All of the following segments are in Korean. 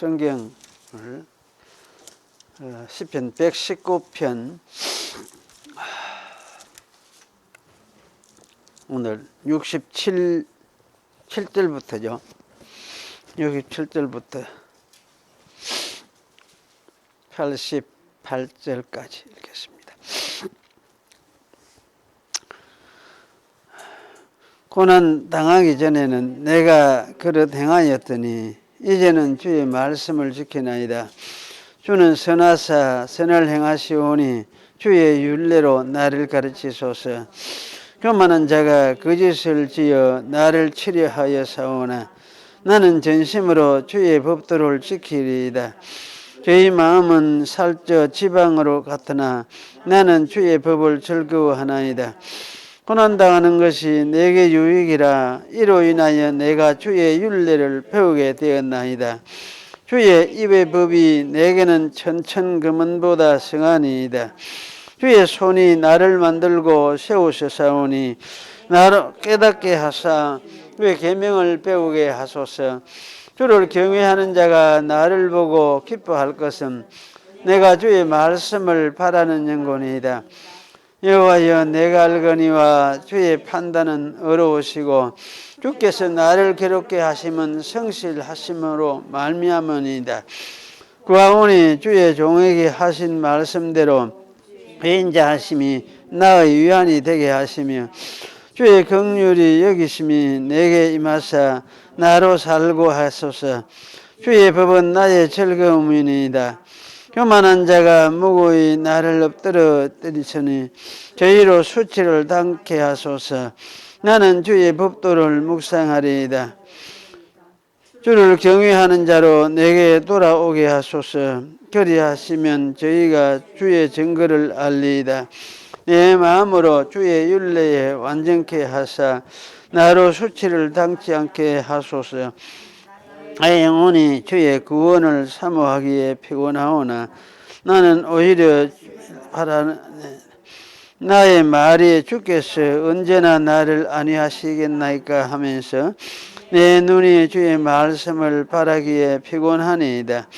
성경을 시편 119편 오늘 67절부터죠. 67절부터 88절까지 읽겠습니다. 고난 당하기 전에는 내가 그릇 행하였더니 이제는 주의 말씀을 지키나이다. 주는 선하사 선을 행하시오니 주의 율례로 나를 가르치소서. 교만한 자가 거짓을 지어 나를 치려하여 사오나 나는 전심으로 주의 법도를 지키리이다. 저희 마음은 살쪄 지방으로 같으나 나는 주의 법을 즐거워하나이다. 고난당하는 것이 내게 유익이라. 이로 인하여 내가 주의 율례를 배우게 되었나이다. 주의 입의 법이 내게는 천천금은보다 성하니이다. 주의 손이 나를 만들고 세우셨사오니 나를 깨닫게 하사 주의 계명을 배우게 하소서. 주를 경외하는 자가 나를 보고 기뻐할 것은 내가 주의 말씀을 바라는 영혼이다. 여호와여, 내가 알거니와 주의 판단은 어려우시고 주께서 나를 괴롭게 하심은 성실하심으로 말미암으니이다. 구하오니 주의 종에게 하신 말씀대로 인자하심이 나의 위안이 되게 하시며 주의 긍휼이 여기심이 내게 임하사 나로 살고 하소서. 주의 법은 나의 즐거움이니이다. 교만한 자가 무고히 나를 엎드려 때리시니 저희로 수치를 당케 하소서. 나는 주의 법도를 묵상하리이다. 주를 경외하는 자로 내게 돌아오게 하소서. 그리하시면 저희가 주의 증거를 알리이다. 내 마음으로 주의 율례에 완전케 하사 나로 수치를 당치 않게 하소서. 나의 영혼이 주의 구원을 사모하기에 피곤하오나 나는 오히려 나의 말이 주께서 언제나 나를 안위하시겠나이까 하면서 내 눈이 주의 말씀을 바라기에 피곤하니이다.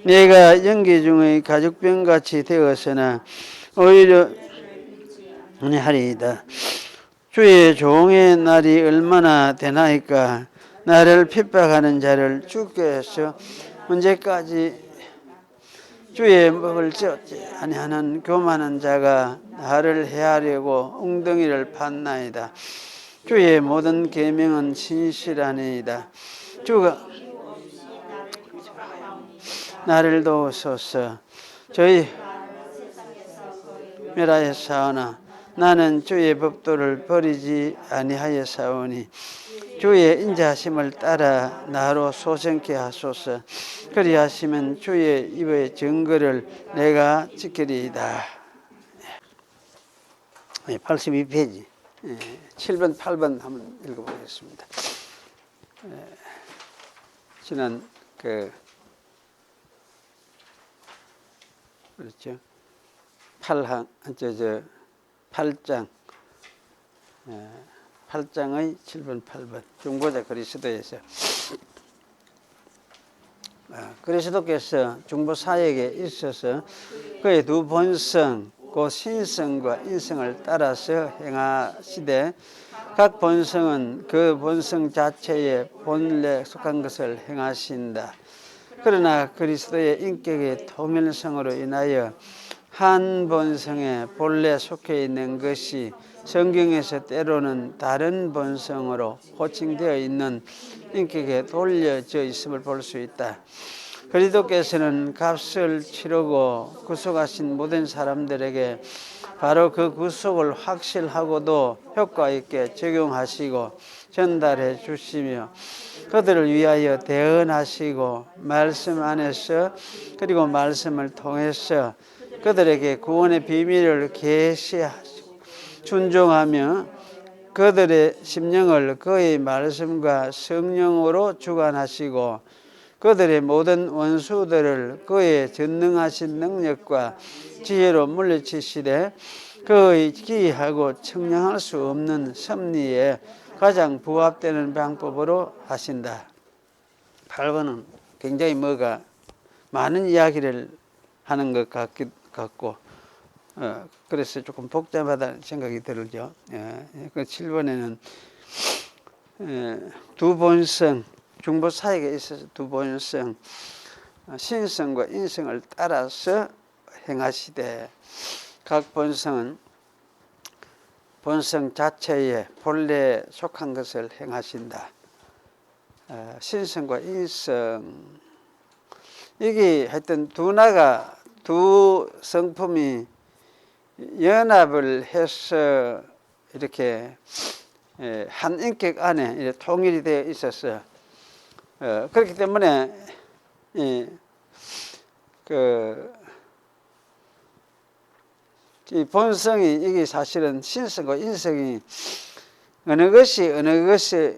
내가 연기 중의 가죽병같이 되었으나 오히려 하리이다. 주의 종의 날이 얼마나 되나이까. 나를 핍박하는 자를 주께서 언제까지 주의 법을 지었지 아니하는 교만한 자가 나를 해하려고 웅덩이를 팠나이다. 주의 모든 계명은 신실하니이다. 주가 나를 도우소서. 저희 멸하였사오나 나는 주의 법도를 버리지 아니하였사오니 주의 인자하심을 따라 나로 소생케 하소서. 그리하시면 주의 입의 증거를 내가 지키리이다. 82페이지 7번 8번 한번 읽어보겠습니다. 지난 그렇죠. 8장의 7번 8번 중보자 그리스도에서 그리스도께서 중보사역에 있어서 그의 두 본성 곧 신성과 인성을 따라서 행하시되 각 본성은 그 본성 자체의 본래 속한 것을 행하신다. 그러나 그리스도의 인격의 통일성으로 인하여 한 본성에 본래 속해 있는 것이 성경에서 때로는 다른 본성으로 호칭되어 있는 인격에 돌려져 있음을 볼 수 있다. 그리스도께서는 값을 치르고 구속하신 모든 사람들에게 바로 그 구속을 확실하고도 효과 있게 적용하시고 전달해 주시며 그들을 위하여 대언하시고 말씀 안에서 그리고 말씀을 통해서 그들에게 구원의 비밀을 계시하시고 순종하며 그들의 심령을 그의 말씀과 성령으로 주관하시고 그들의 모든 원수들을 그의 전능하신 능력과 지혜로 물리치시되 그의 기이하고 측량할 수 없는 섭리에 가장 부합되는 방법으로 하신다. 8번은 굉장히 뭐가 많은 이야기를 하는 것 같고 그래서 조금 복잡하다는 생각이 들죠. 그 7번에는 두 본성, 중보 사역에 있어서 두 본성, 신성과 인성을 따라서 행하시되 각 본성은 본성 자체에 본래에 속한 것을 행하신다. 신성과 인성, 이게 하여튼 두 성품이 연합을 해서 이렇게 한 인격 안에 이렇게 통일이 되어 있어서 그렇기 때문에 이 본성이 이게 사실은 신성과 인성이 어느 것이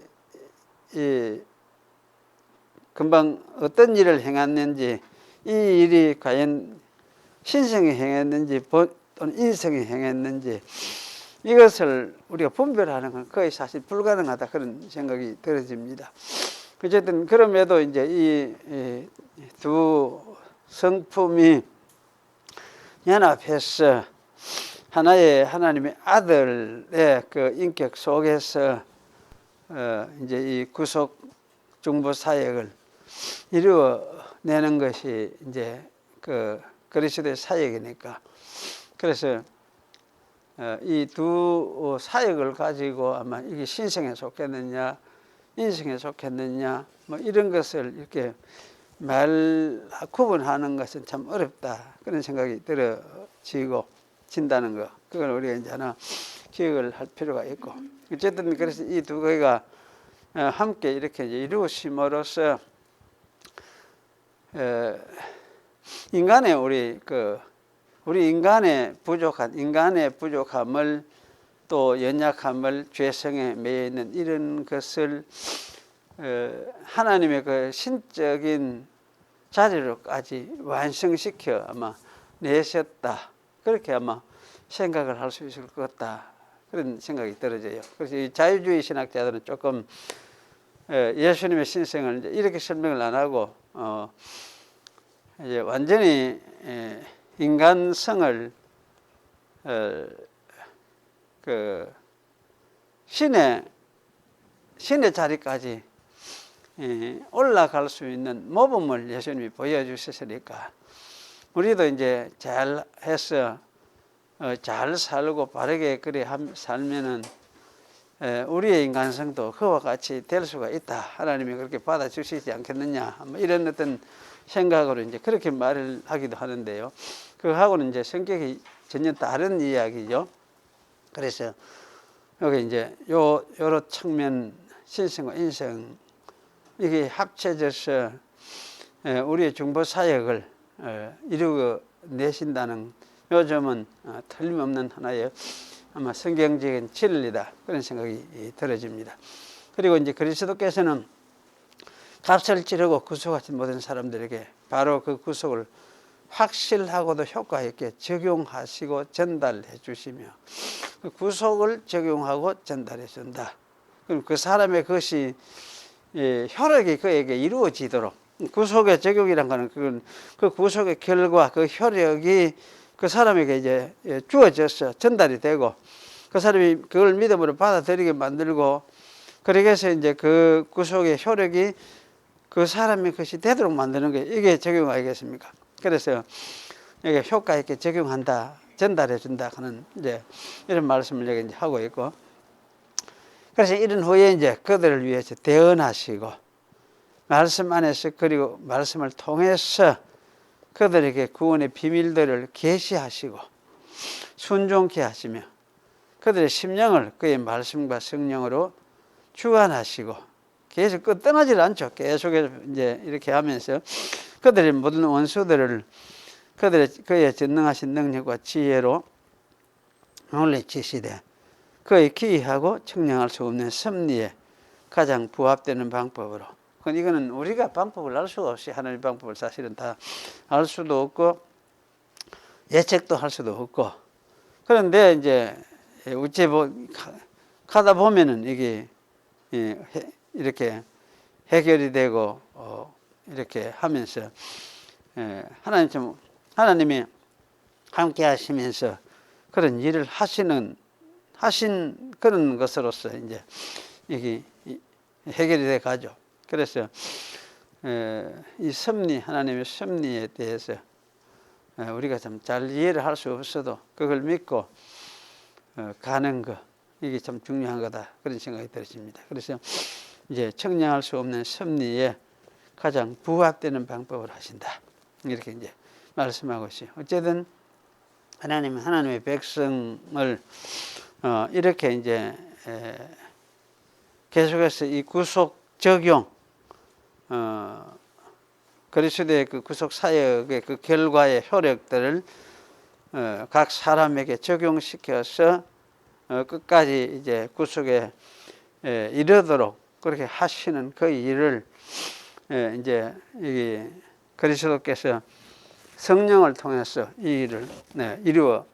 금방 어떤 일을 행했는지, 이 일이 과연 신성이 행했는지 또는 인성이 행했는지, 이것을 우리가 분별하는 건 거의 사실 불가능하다, 그런 생각이 들어집니다. 어쨌든 그럼에도 이제 이 두 성품이 연합해서 하나의 하나님의 아들의 그 인격 속에서 이제 이 구속 중보 사역을 이루어내는 것이 이제 그 그리스도의 사역이니까. 그래서 이 두 사역을 가지고 아마 이게 신성에 속했느냐 인성에 속했느냐 뭐 이런 것을 이렇게 구분하는 것은 참 어렵다, 그런 생각이 진다는 거, 그걸 우리가 이제 하나 기억을 할 필요가 있고. 어쨌든 그래서 이 두 가지가 함께 이렇게 이제 이루어짐으로써 인간의 우리 인간의 부족함을 또 연약함을 죄성에 매여 있는 이런 것을 하나님의 그 신적인 자리로까지 완성시켜 아마 내셨다, 그렇게 아마 생각을 할 수 있을 것 같다, 그런 생각이 들어져요. 그래서 이 자유주의 신학자들은 조금 예수님의 신성을 이제 이렇게 설명을 안 하고 이제 완전히 인간성을 그 신의 자리까지 올라갈 수 있는 모범을 예수님이 보여주셨으니까 우리도 이제 잘해서 잘 살고 바르게 그래 살면은 우리의 인간성도 그와 같이 될 수가 있다, 하나님이 그렇게 받아주시지 않겠느냐, 뭐 이런 어떤 생각으로 이제 그렇게 말을 하기도 하는데요. 그하고는 이제 성격이 전혀 다른 이야기죠. 그래서 여기 이제 요런 측면, 신성과 인성, 이게 합쳐져서 우리의 중보 사역을 이루어내신다는 요점은 틀림없는 하나의 아마 성경적인 진리다, 그런 생각이 들어집니다. 그리고 이제 그리스도께서는 값을 치르고 구속하신 모든 사람들에게 바로 그 구속을 확실하고도 효과 있게 적용하시고 전달해 주시며 그 구속을 적용하고 전달해 준다. 그럼 그 사람의 그것이 효력이 그에게 이루어지도록, 구속의 적용이란 거는 그건 그 구속의 결과, 그 효력이 그 사람에게 이제 주어져서 전달이 되고 그 사람이 그걸 믿음으로 받아들이게 만들고, 그렇게 해서 이제 그 구속의 효력이 그 사람의 것이 되도록 만드는 게 이게 적용 아니겠습니까? 그래서 이게 효과 있게 적용한다, 전달해 준다 하는 이제 이런 말씀을 여기 이제 하고 있고, 그래서 이런 후에 이제 그들을 위해서 대언하시고 말씀 안에서 그리고 말씀을 통해서 그들에게 구원의 비밀들을 계시하시고 순종케 하시며 그들의 심령을 그의 말씀과 성령으로 주관하시고 계속 끊어지질 않죠. 계속해서 이제 이렇게 하면서 그들의 모든 원수들을 그의 전능하신 능력과 지혜로 물리치시되 그의 기이하고 측량할 수 없는 섭리에 가장 부합되는 방법으로. 이거는 우리가 방법을 알 수가 없이 하나님의 방법을 사실은 다 알 수도 없고 예측도 할 수도 없고, 그런데 이제 어찌 가다 보면은 이게 이렇게 해결이 되고 이렇게 하면서 하나님이 함께 하시면서 그런 일을 하신 그런 것으로서 이제 이게 해결이 돼 가죠. 그래서 이 섭리, 하나님의 섭리에 대해서 우리가 참 잘 이해를 할 수 없어도 그걸 믿고 가는 거, 이게 참 중요한 거다, 그런 생각이 들었습니다. 그래서 이제 청량할 수 없는 섭리에 가장 부합되는 방법을 하신다, 이렇게 이제 말씀하고 있어요. 어쨌든 하나님은 하나님의 백성을 이렇게 이제 계속해서 이 구속 적용, 그리스도의 그 구속 사역의 그 결과의 효력들을 각 사람에게 적용시켜서 끝까지 이제 구속에 이르도록 그렇게 하시는 그 일을 이제 이 그리스도께서 성령을 통해서 이 일을 이루어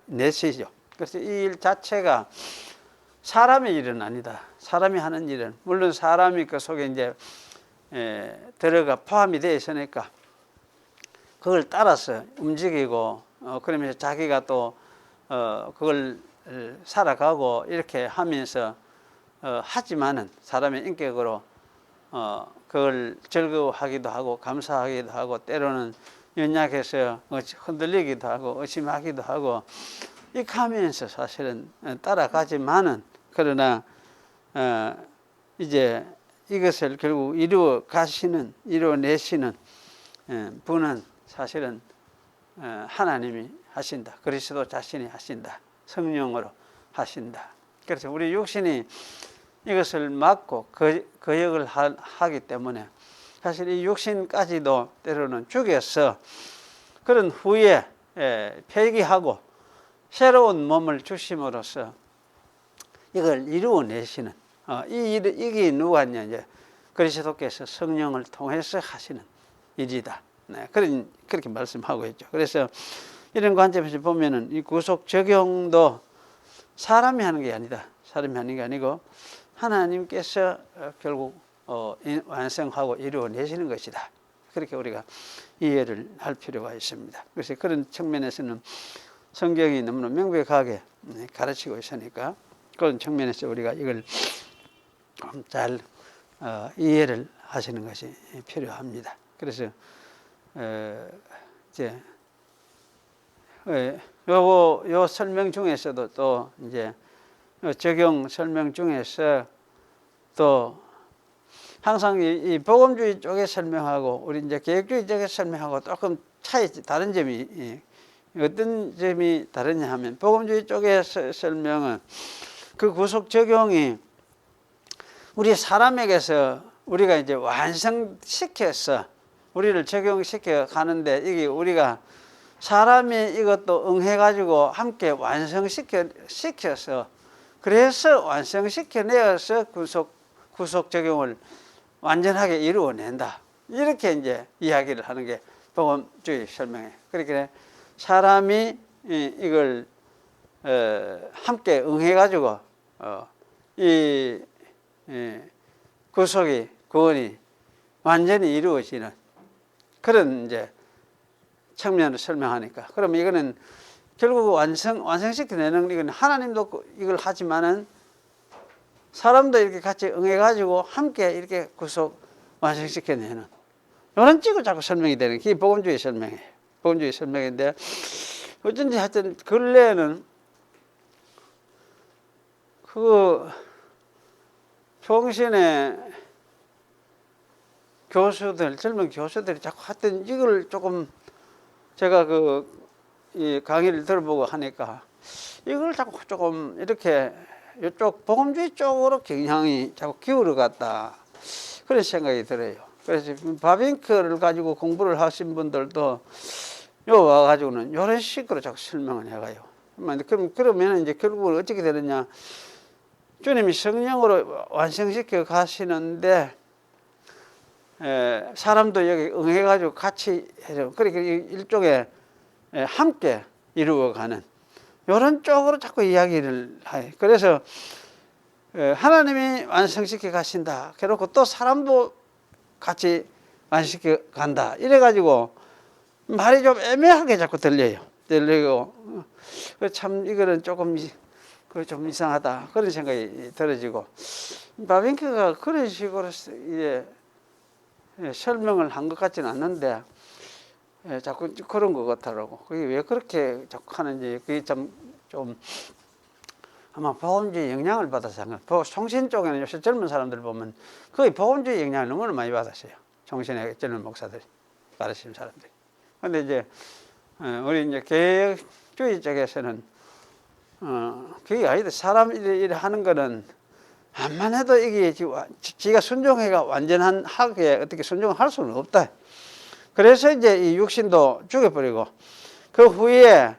내시죠. 그래서 이 일 자체가 사람의 일은 아니다. 사람이 하는 일은, 물론 사람이 그 속에 이제 들어가 포함이 되어 있으니까 그걸 따라서 움직이고 그러면서 자기가 또 그걸 살아가고 이렇게 하면서 하지만은 사람의 인격으로 그걸 즐거워하기도 하고 감사하기도 하고 때로는 연약해서 흔들리기도 하고 의심하기도 하고 이렇게 하면서 사실은 따라가지만은, 그러나 이제 이것을 결국 이루어내시는 분은 사실은 하나님이 하신다. 그리스도 자신이 하신다. 성령으로 하신다. 그래서 우리 육신이 이것을 막고 그 역을 하기 때문에 사실 이 육신까지도 때로는 죽여서 그런 후에 폐기하고 새로운 몸을 주심으로써 이걸 이루어내시는 이게 누구냐, 이제 그리스도께서 성령을 통해서 하시는 일이다. 네, 그렇게 말씀하고 있죠. 그래서 이런 관점에서 보면은 이 구속 적용도 사람이 하는 게 아니다. 사람이 하는 게 아니고 하나님께서 결국 완성하고 이루어내시는 것이다. 그렇게 우리가 이해를 할 필요가 있습니다. 그래서 그런 측면에서는 성경이 너무나 명백하게 가르치고 있으니까 그런 측면에서 우리가 이걸 잘 이해를 하시는 것이 필요합니다. 그래서 이제 요 설명 중에서도 또 이제 적용 설명 중에서 또 항상 이 복음주의 쪽에 설명하고 우리 이제 개혁주의 쪽에 설명하고 조금 다른 점이, 어떤 점이 다르냐 하면, 복음주의 쪽의 설명은 그 구속 적용이 우리 사람에게서 우리가 이제 완성시켜서 우리를 적용시켜 가는데, 이게 우리가 사람이 이것도 응해가지고 함께 완성시켜서 그래서 완성시켜내어서 구속 적용을 완전하게 이루어낸다. 이렇게 이제 이야기를 하는 게 복음주의 설명이에요. 그러니까 사람이 이걸 함께 응해가지고 이 구원이 완전히 이루어지는 그런 이제 측면을 설명하니까, 그러면 이거는 결국 완성시켜내는, 이건 하나님도 이걸 하지만은 사람도 이렇게 같이 응해가지고 함께 이렇게 완성시켜내는 이런 식으로 자꾸 설명이 되는 게 복음주의 설명이에요. 복음주의 설명인데, 어쩐지 하여튼 근래에는 그 종신의 젊은 교수들이 자꾸 하여튼 이걸 조금 제가 이 강의를 들어보고 하니까 이걸 자꾸 조금 이렇게 이쪽 복음주의 쪽으로 경향이 자꾸 기울어 갔다, 그런 생각이 들어요. 그래서 바빙크를 가지고 공부를 하신 분들도 요 와가지고는 이런 식으로 자꾸 설명을 해가요. 그러면 이제 결국은 어떻게 되느냐, 주님이 성령으로 완성시켜 가시는데 사람도 여기 응해가지고 같이 해서, 그러니까 일종의 함께 이루어가는 이런 쪽으로 자꾸 이야기를 해요. 그래서 하나님이 완성시켜 가신다. 그렇고 또 사람도 같이 안시켜 간다. 이래가지고 말이 좀 애매하게 자꾸 들리고 참 이거는 조금 좀 이상하다 그런 생각이 들어지고 바빙크가 그런 식으로 이제 설명을 한 것 같지는 않는데 자꾸 그런 것 같더라고. 그게 왜 그렇게 자꾸 하는지 그게 좀 아마 보험주의 영향을 받아서 한 거예요. 총신 쪽에는 요새 젊은 사람들 보면 거의 보험주의 영향을 너무나 많이 받았어요. 총신의 젊은 목사들이 받으시는 사람들이. 근데 이제 우리 이제 개혁주의 쪽에서는 그게 아니다. 사람 일 하는 거는 암만 해도 이게 지가 순종해가 완전한 하게 어떻게 순종을 할 수는 없다. 그래서 이제 이 육신도 죽여버리고 그 후에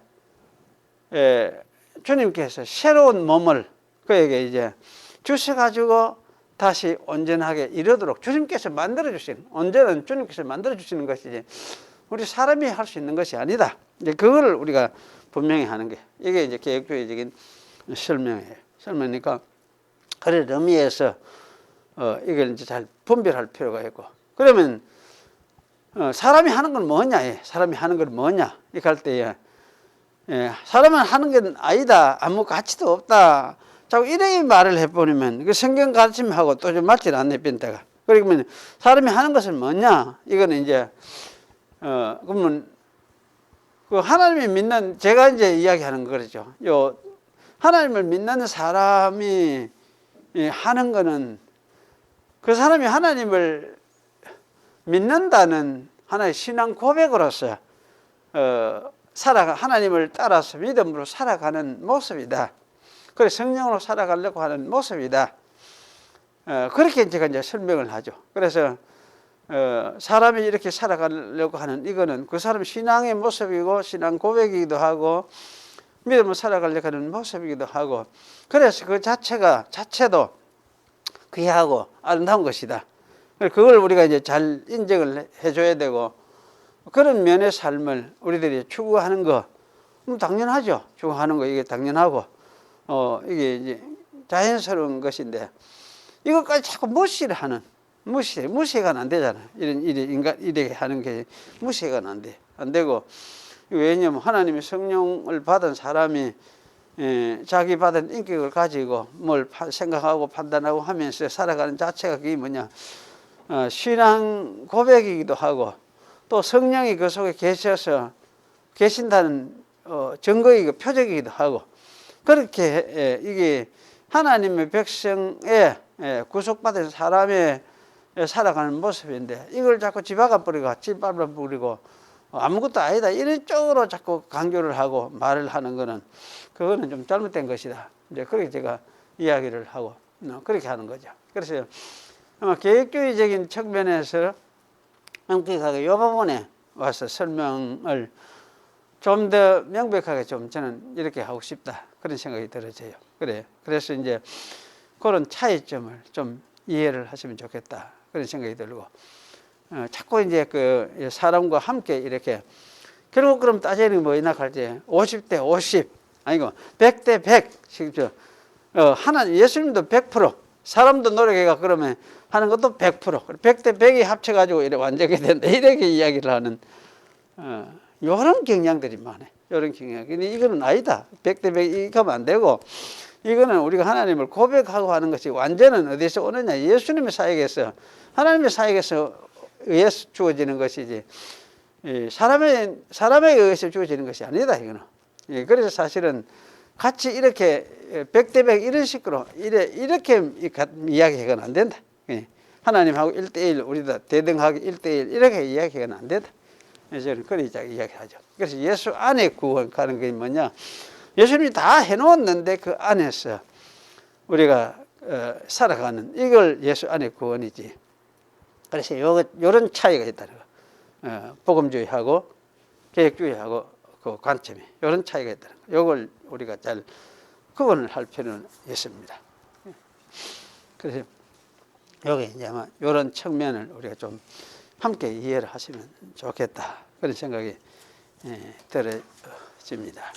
주님께서 새로운 몸을 그에게 이제 주셔가지고 다시 온전하게 이르도록 주님께서 만들어주시는, 온전은 주님께서 만들어주시는 것이지 우리 사람이 할 수 있는 것이 아니다. 이제 그거를 우리가 분명히 하는 게 이게 이제 개혁주의적인 설명이에요. 설명이니까 그런 의미에서 이걸 이제 잘 분별할 필요가 있고 그러면 사람이 하는 건 뭐냐? 사람이 하는 건 뭐냐? 이렇게 할 때에 사람은 하는 건 아니다. 아무 가치도 없다. 자꾸 이렇게 말을 해버리면 그 성경 가르침하고 또 좀 맞질 않네, 빈대가. 그러면 사람이 하는 것은 뭐냐? 이거는 이제 그러면 그 하나님을 믿는 제가 이제 이야기하는 거죠. 요 하나님을 믿는 사람이 하는 거는 그 사람이 하나님을 믿는다는 하나의 신앙 고백으로서 하나님을 따라서 믿음으로 살아가는 모습이다. 그래 성령으로 살아가려고 하는 모습이다. 그렇게 제가 이제 설명을 하죠. 그래서 사람이 이렇게 살아가려고 하는 이거는 그 사람 신앙의 모습이고 신앙 고백이기도 하고 믿음으로 살아가려고 하는 모습이기도 하고 그래서 그 자체도 귀하고 아름다운 것이다. 그걸 우리가 이제 잘 인정을 해줘야 되고 그런 면의 삶을 우리들이 추구하는 거 당연하죠. 추구하는 거 이게 당연하고 이게 이제 자연스러운 것인데 이것까지 자꾸 무시가 안 되잖아요. 이렇게 하는 게 무시가 안 되고 왜냐하면 하나님의 성령을 받은 사람이 자기 받은 인격을 가지고 뭘 생각하고 판단하고 하면서 살아가는 자체가 그게 뭐냐 신앙 고백이기도 하고 또 성령이 그 속에 계신다는 증거이고 표적이기도 하고 그렇게 이게 하나님의 백성의 구속받은 사람의 살아가는 모습인데 이걸 자꾸 집어가버리고 찔밟아버리고 아무것도 아니다 이런 쪽으로 자꾸 강조를 하고 말을 하는 거는 그거는 좀 잘못된 것이다. 이제 그렇게 제가 이야기를 하고 그렇게 하는 거죠. 그래서 아마 계획주의적인 측면에서 엄격하게 이 부분에 와서 설명을 좀 더 명백하게 좀 저는 이렇게 하고 싶다 그런 생각이 들어져요. 그래서 이제 그런 차이점을 좀 이해를 하시면 좋겠다 그런 생각이 들고 자꾸 이제 그 사람과 함께 이렇게 결국 그럼 따지는 뭐 이나 할 때 50대 50 아니고 100대 100 하나님 예수님도 100% 사람도 노력해가 그러면 하는 것도 100% 100대 100이 합쳐가지고 이렇게 완전히 된다 이렇게 이야기를 하는 이런 경향들이 많아요. 이런 경향. 근데 이거는 아니다. 100대 100 이렇게 하면 안 되고 이거는 우리가 하나님을 고백하고 하는 것이 완전은 어디서 오느냐 예수님의 사역에서 하나님의 사역에서 의해서 주어지는 것이지 사람에 의해서 주어지는 것이 아니다 이거는. 그래서 사실은 같이 이렇게 100대 100 이런 식으로 이렇게 이야기하고는 안 된다. 하나님하고 1대1 우리도 대등하게 1대1 이렇게 이야기하고는 안 된다. 저는 그렇게 이야기하죠. 그래서 예수 안에 구원하는 게 뭐냐? 예수님이 다 해놓았는데 그 안에서 우리가 살아가는 이걸 예수 안에 구원이지. 그래서 이런 차이가 있다는 거. 복음주의하고 계획주의하고 그 관점이 이런 차이가 있다는 거. 이걸 우리가 잘 구분을 할 필요는 있습니다. 그래서 여기 이제 아마 이런 측면을 우리가 좀 함께 이해를 하시면 좋겠다 그런 생각이 들어집니다.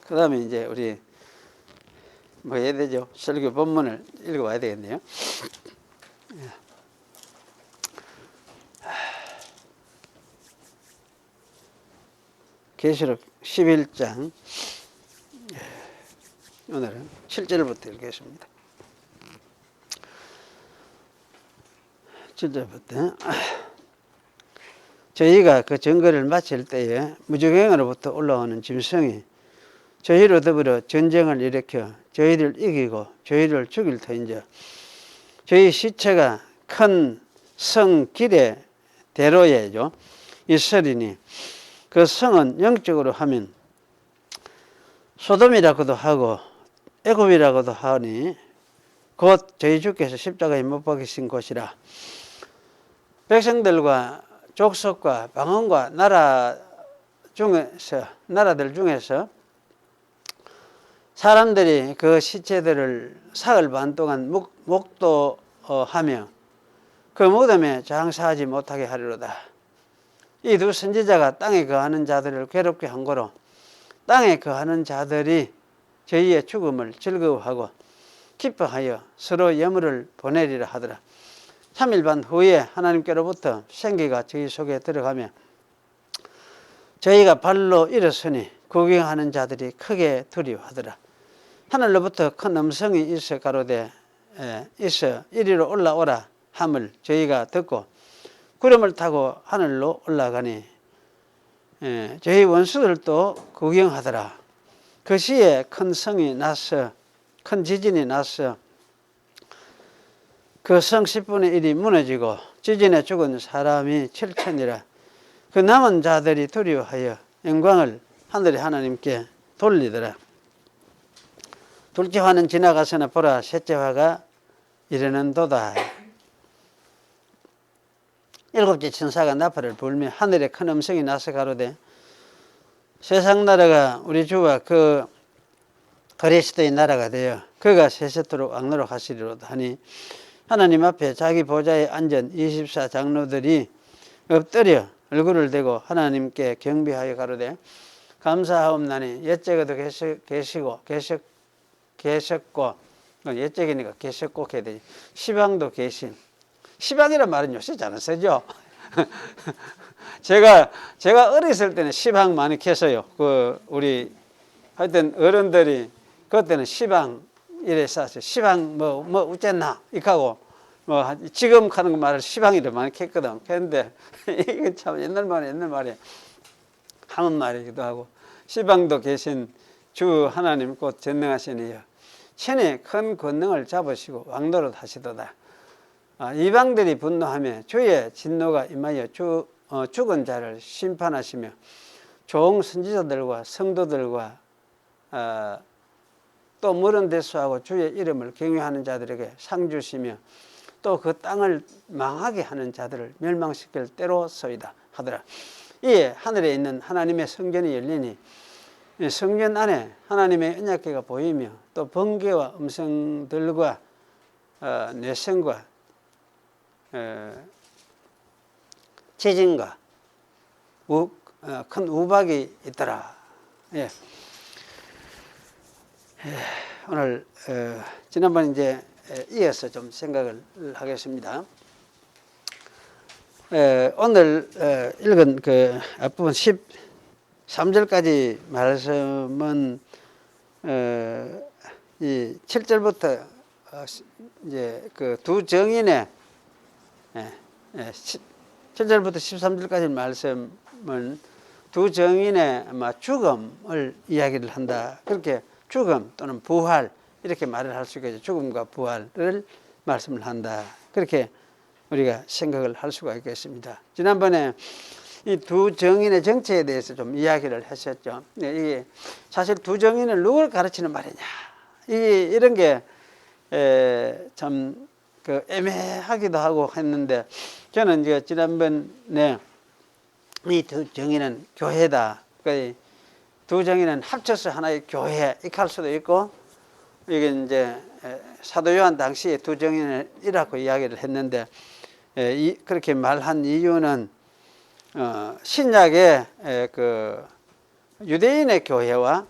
그 다음에 이제 우리 뭐 해야 되죠? 설교 본문을 읽어봐야 되겠네요. 계시록 11장 오늘은 7절부터 읽겠습니다. 7절부터 저희가 그 증거를 마칠 때에 무적행으로부터 올라오는 짐승이 저희로 더불어 전쟁을 일으켜 저희를 이기고 저희를 죽일 터인즉 저희 시체가 큰 성 길의 대로에죠 있으리니 그 성은 영적으로 하면 소돔이라고도 하고 애굽이라고도 하니 곧 저희 주께서 십자가에 못 박히신 곳이라. 백성들과 족속과 방언과 나라들 중에서 사람들이 그 시체들을 사흘 반 동안 목도하며 그 무덤에 장사하지 못하게 하리로다. 이 두 선지자가 땅에 거하는 자들을 괴롭게 한 거로 땅에 거하는 자들이 저희의 죽음을 즐거워하고 기뻐하여 서로 예물을 보내리라 하더라. 3일 반 후에 하나님께로부터 생기가 저희 속에 들어가며 저희가 발로 일어서니 구경하는 자들이 크게 두려워하더라. 하늘로부터 큰 음성이 있어 가로되 있어 이리로 올라오라 함을 저희가 듣고 구름을 타고 하늘로 올라가니 저희 원수들도 구경하더라. 그 시에 큰 성이 나서 큰 지진이 나서 그 성 10분의 1이 무너지고 지진에 죽은 사람이 7천이라. 그 남은 자들이 두려워하여 영광을 하늘의 하나님께 돌리더라. 둘째 화는 지나가서나 보라 셋째 화가 이르는도다. 일곱째 천사가 나팔을 불며 하늘에 큰 음성이 나서 가로되 세상 나라가 우리 주와 그 그리스도의 나라가 되어 그가 세세토록 왕노로 하시리로다 하니 하나님 앞에 자기 보좌에 앉은 24 장로들이 엎드려 얼굴을 대고 하나님께 경배하여 가로되 감사하옵나니 옛적에도 계셨고 옛적이니까 계셨고 해야 되지. 시방도 계신. 시방이란 말은 요새 잘 안 쓰죠. 제가 어렸을 때는 시방 많이 켰어요. 우리 하여튼 어른들이 그때는 시방 이래 쌌어요. 시방 뭐 어쨌나 이하고 지금 하는 말을 시방이라 많이 켰거든. 그런데 이게 참 옛날 말에 한문 말이기도 하고 시방도 계신 주 하나님 곧 전능하신 이여 천에 큰 권능을 잡으시고 왕노릇 하시도다. 이방들이 분노하며 주의 진노가 임하여 죽은 자를 심판하시며 종 선지자들과 성도들과 또 물은 대수하고 주의 이름을 경외하는 자들에게 상 주시며 또 그 땅을 망하게 하는 자들을 멸망시킬 때로소이다 하더라. 이에 하늘에 있는 하나님의 성전이 열리니 성전 안에 하나님의 언약궤가 보이며 또 번개와 음성들과 뇌성과 지진과 큰 우박이 있더라. 예. 오늘 지난번 이제 이어서 좀 생각을 하겠습니다. 오늘 읽은 그 앞부분 13절까지 말씀은 이 7절부터 이제 그 두 정인의 7절부터 13절까지 말씀은 두 정인의 죽음을 이야기를 한다. 그렇게 죽음 또는 부활 이렇게 말을 할 수 있겠죠. 죽음과 부활을 말씀을 한다. 그렇게 우리가 생각을 할 수가 있겠습니다. 지난번에 이 두 정인의 정체에 대해서 좀 이야기를 했었죠. 이게 사실 두 정인을 누굴 가르치는 말이냐. 이런 게 참 그 애매하기도 하고 했는데 저는 이제 지난번에 이 두 정인은 교회다. 그 두 정인은 합쳐서 하나의 교회 이렇게 할 수도 있고 이게 이제 사도 요한 당시에 두 정인이라고 이야기를 했는데 그렇게 말한 이유는 신약의 그 유대인의 교회와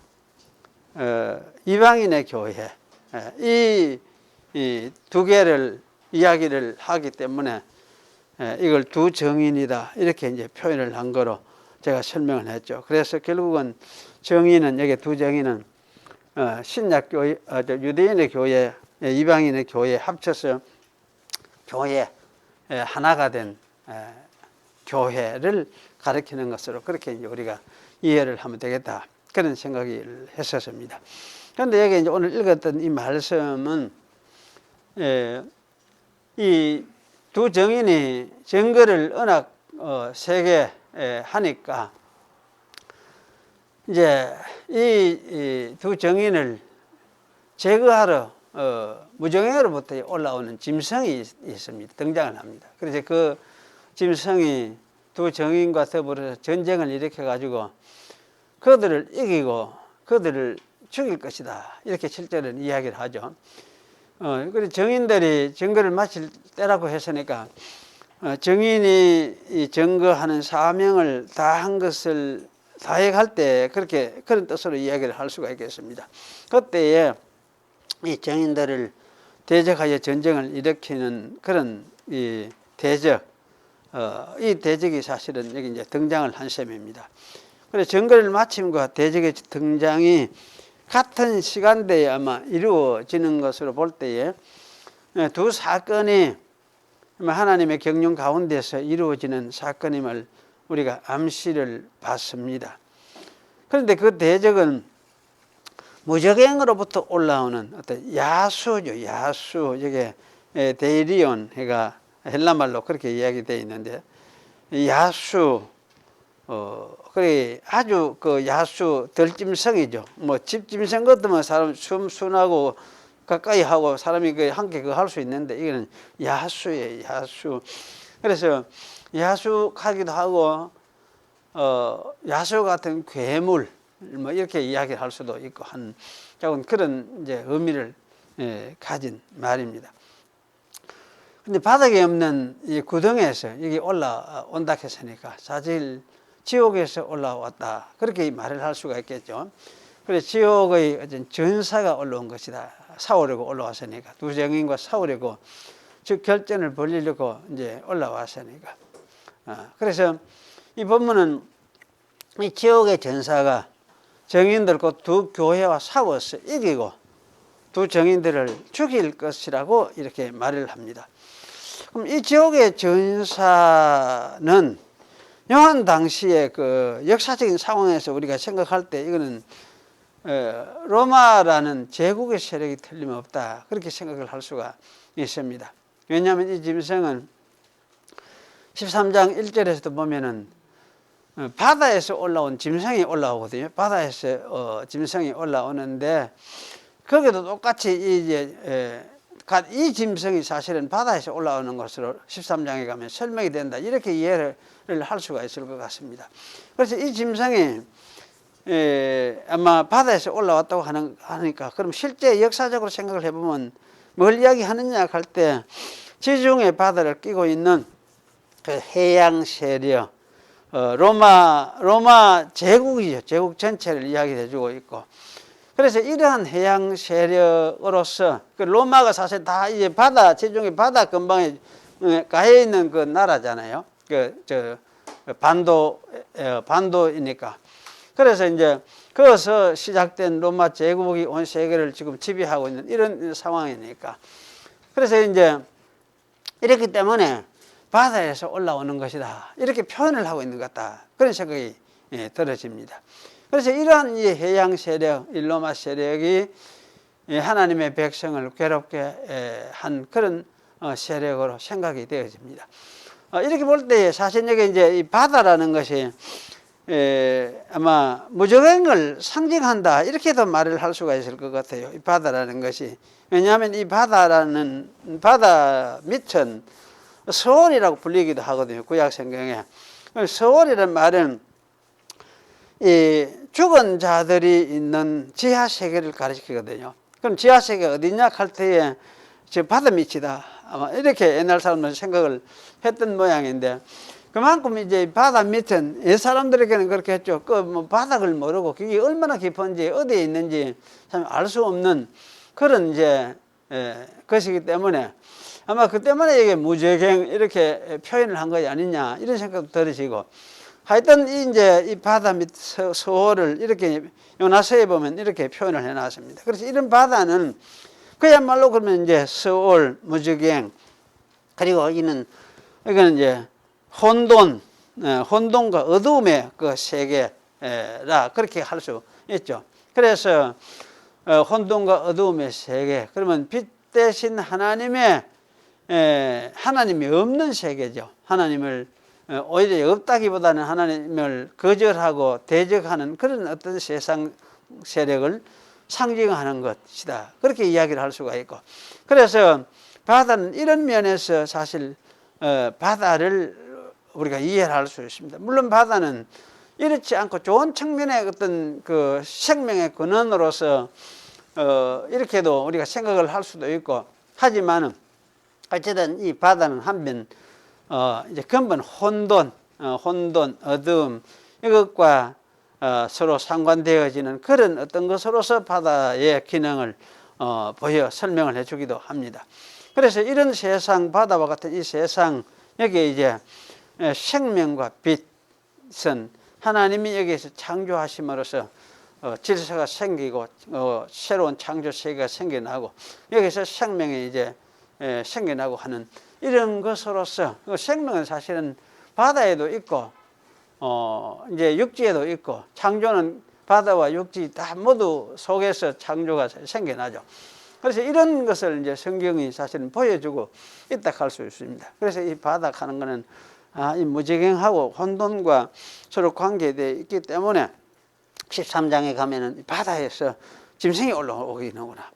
이방인의 교회 이 두 개를 이야기를 하기 때문에 이걸 두 정인이다 이렇게 이제 표현을 한 거로 제가 설명을 했죠. 그래서 결국은 정인은 여기 두 정인은 신약 교회, 유대인의 교회, 이방인의 교회 합쳐서 교회 하나가 된 교회를 가리키는 것으로 그렇게 이제 우리가 이해를 하면 되겠다 그런 생각을 했었습니다. 그런데 여기 이제 오늘 읽었던 이 말씀은 이 두 정인이 증거를 언약 세게 하니까 이제 이 두 정인을 제거하러 무정행으로부터 올라오는 짐승이 있습니다. 등장을 합니다. 그래서 그 짐승이 두 정인과 더불어서 전쟁을 일으켜 가지고 그들을 이기고 그들을 죽일 것이다. 이렇게 실제로는 이야기를 하죠. 그래서 정인들이 증거를 마칠 때라고 했으니까 정인이 이 증거하는 사명을 다한 것을 다해갈 때 그렇게 그런 뜻으로 이야기를 할 수가 있겠습니다. 그때에 이 정인들을 대적하여 전쟁을 일으키는 그런 이 대적, 이 대적이 사실은 여기 이제 등장을 한 셈입니다. 그래서 증거를 마침과 대적의 등장이 같은 시간대에 아마 이루어지는 것으로 볼 때에 두 사건이 하나님의 경륜 가운데서 이루어지는 사건임을 우리가 암시를 받습니다. 그런데 그 대적은 무적행으로부터 올라오는 어떤 야수죠. 야수. 이게 데이리온 해가 헬라말로 그렇게 이야기되어 있는데 야수 그래 아주 그 야수 들짐승이죠. 뭐 집짐승 같으면 사람 순하고 가까이 하고 사람이 그 함께 그거 할 수 있는데 이거는 야수예요. 야수. 그래서 야수하기도 하고 야수 같은 괴물 뭐 이렇게 이야기를 할 수도 있고 한 그런 이제 의미를 가진 말입니다. 근데 바닥에 없는 이 구덩이에서 여기 올라온다 했으니까 사실 지옥에서 올라왔다 그렇게 말을 할 수가 있겠죠. 그래서 지옥의 어떤 전사가 올라온 것이다. 싸우려고 올라왔으니까 두 정인과 싸우려고 즉 결전을 벌이려고 이제 올라왔으니까. 그래서 이 본문은 이 지옥의 전사가 정인들과 두 교회와 싸워서 이기고 두 정인들을 죽일 것이라고 이렇게 말을 합니다. 그럼 이 지옥의 전사는 요한 당시의 그 역사적인 상황에서 우리가 생각할 때 이거는 로마라는 제국의 세력이 틀림없다 그렇게 생각을 할 수가 있습니다. 왜냐하면 이 짐승은 13장 1절에서도 보면은 바다에서 올라온 짐승이 올라오거든요. 바다에서 짐승이 올라오는데 거기도 똑같이 이제 이 짐승이 사실은 바다에서 올라오는 것으로 13장에 가면 설명이 된다. 이렇게 이해를 할 수가 있을 것 같습니다. 그래서 이 짐승이 아마 바다에서 올라왔다고 하니까 그럼 실제 역사적으로 생각을 해보면 뭘 이야기하느냐 할 때 지중해 바다를 끼고 있는 그 해양 세력 로마 제국이죠. 제국 전체를 이야기해 주고 있고 그래서 이러한 해양 세력으로서 그 로마가 사실 다 이제 바다 지중해 바다 근방에 가해 있는 그 나라잖아요. 반도이니까. 그래서 이제 거기서 시작된 로마 제국이 온 세계를 지금 지배하고 있는 이런 상황이니까. 그래서 이제 이렇기 때문에 바다에서 올라오는 것이다. 이렇게 표현을 하고 있는 것 같다. 그런 생각이 들어집니다. 그래서 이러한 이 해양 세력, 이 로마 세력이 하나님의 백성을 괴롭게 한 그런 세력으로 생각이 되어집니다. 이렇게 볼 때 사실 여기 이제 이 바다라는 것이 아마 무적행을 상징한다 이렇게도 말을 할 수가 있을 것 같아요. 이 바다라는 것이 왜냐하면 이 바다 밑은 서원이라고 불리기도 하거든요. 구약 성경에 서원이라는 말은 이 죽은 자들이 있는 지하 세계를 가리키거든요. 그럼 지하 세계가 어디냐 할 때에 저 바다 밑이다. 아마 이렇게 옛날 사람들은 생각을 했던 모양인데 그만큼 이제 바다 밑은 옛 사람들에게는 그렇게 했죠. 그 뭐 바닥을 모르고 그게 얼마나 깊은지 어디에 있는지 참 알 수 없는 그런 이제 것이기 때문에 아마 그 때문에 이게 무저갱 이렇게 표현을 한 것이 아니냐 이런 생각도 들으시고, 하여튼 이제 이 바다 및 서호를 이렇게 요나서에 보면 이렇게 표현을 해놨습니다. 그래서 이런 바다는 그야말로 그러면 이제 서올, 무저갱, 그리고 이거는 이제 혼돈과 어두움의 그 세계라 그렇게 할 수 있죠. 그래서 혼돈과 어두움의 세계, 그러면 빛 대신 하나님이 없는 세계죠. 하나님을 오히려 없다기보다는 하나님을 거절하고 대적하는 그런 어떤 세상 세력을 상징하는 것이다. 그렇게 이야기를 할 수가 있고, 그래서 바다는 이런 면에서 사실 바다를 우리가 이해를 할 수 있습니다. 물론 바다는 이렇지 않고 좋은 측면의 어떤 그 생명의 근원으로서 이렇게도 우리가 생각을 할 수도 있고, 하지만은 어쨌든 이 바다는 한편 이제 근본 혼돈, 어두움 이것과 서로 상관되어지는 그런 어떤 것으로서 바다의 기능을 보여 설명을 해주기도 합니다. 그래서 이런 세상, 바다와 같은 이 세상, 여기에 이제 생명과 빛은 하나님이 여기에서 창조하심으로써 질서가 생기고 새로운 창조 세계가 생겨나고 여기서 생명이 이제 생겨나고 하는 이런 것으로서, 생명은 사실은 바다에도 있고 이제 육지에도 있고, 창조는 바다와 육지 다 모두 속에서 창조가 생겨나죠. 그래서 이런 것을 이제 성경이 사실은 보여주고 있다 할 수 있습니다. 그래서 이 바다 하는 거는 이 무저갱하고 혼돈과 서로 관계되어 있기 때문에 13장에 가면은 바다에서 짐승이 올라오고 있는구나,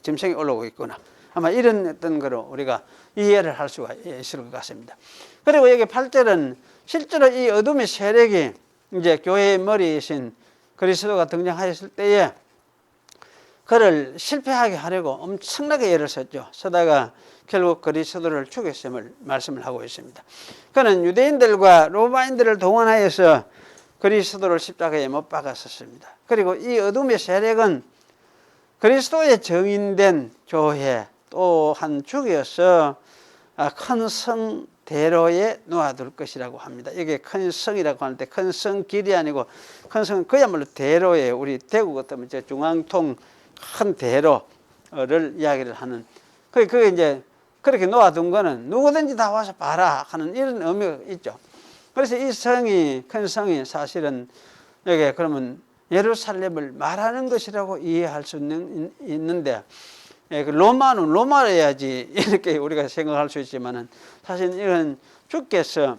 짐승이 올라오고 있구나, 아마 이런 어떤 거로 우리가 이해를 할 수가 있을 것 같습니다. 그리고 여기 8절은 실제로 이 어둠의 세력이 이제 교회의 머리이신 그리스도가 등장하였을 때에 그를 실패하게 하려고 엄청나게 애를 썼죠. 쓰다가 결국 그리스도를 죽였음을 말씀을 하고 있습니다. 그는 유대인들과 로마인들을 동원하여서 그리스도를 십자가에 못 박았었습니다. 그리고 이 어둠의 세력은 그리스도의 정인된 교회 또한 죽여서 큰 성 대로에 놓아둘 것이라고 합니다. 이게 큰 성이라고 하는데 큰 성 길이 아니고 큰 성은 그야말로 대로에, 우리 대구 같으면 중앙통 큰 대로를 이야기를 하는, 그게 이제 그렇게 놓아둔 거는 누구든지 다 와서 봐라 하는 이런 의미가 있죠. 그래서 이 성이, 큰 성이 사실은 여기 그러면 예루살렘을 말하는 것이라고 이해할 수 있는데, 로마는 로마로 해야지 이렇게 우리가 생각할 수 있지만은 사실 이건 주께서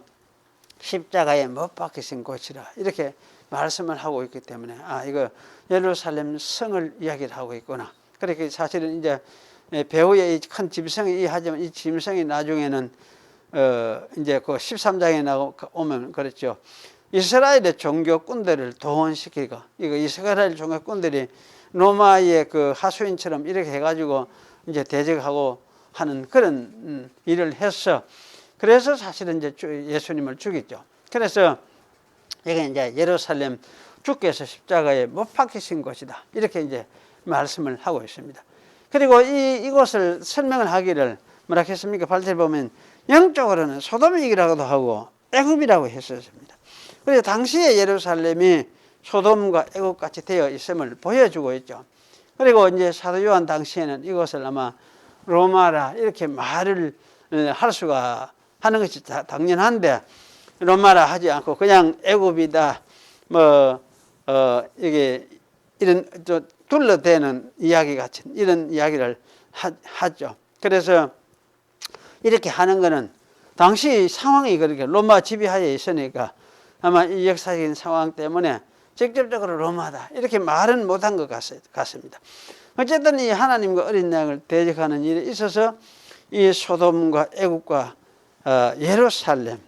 십자가에 못 박히신 곳이라 이렇게 말씀을 하고 있기 때문에 이거 예루살렘 성을 이야기를 하고 있구나. 그렇게 사실은 이제 배후에 이 큰 짐승이 하지만 이 짐승이 나중에는 이제 그 13장에 오면 그렇죠. 이스라엘의 종교꾼들을 동원시키고, 이거 이스라엘 종교꾼들이 로마의 그 하수인처럼 이렇게 해가지고 이제 대적하고 하는 그런 일을 했어. 그래서 사실은 이제 예수님을 죽였죠. 그래서 이게 이제 예루살렘 주께서 십자가에 못 박히신 곳이다, 이렇게 이제 말씀을 하고 있습니다. 그리고 이곳을 설명을 하기를 뭐라 했습니까? 8절 보면 영적으로는 소돔이라고도 하고 애굽이라고 했었습니다. 그래서 당시에 예루살렘이 소돔과 애굽같이 되어 있음을 보여주고 있죠. 그리고 이제 사도 요한 당시에는 이것을 아마 로마라 이렇게 말을 할 수가 하는 것이 당연한데, 로마라 하지 않고 그냥 애굽이다, 이게 이런 둘러대는 이야기 같은 이런 이야기를 하죠. 그래서 이렇게 하는 것은 당시 상황이 그렇게 로마 지배하에 있으니까 아마 이 역사적인 상황 때문에 직접적으로 로마다 이렇게 말은 못한 것 같습니다. 어쨌든 이 하나님과 어린 양을 대적하는 일에 있어서 이 소돔과 애굽과 예루살렘,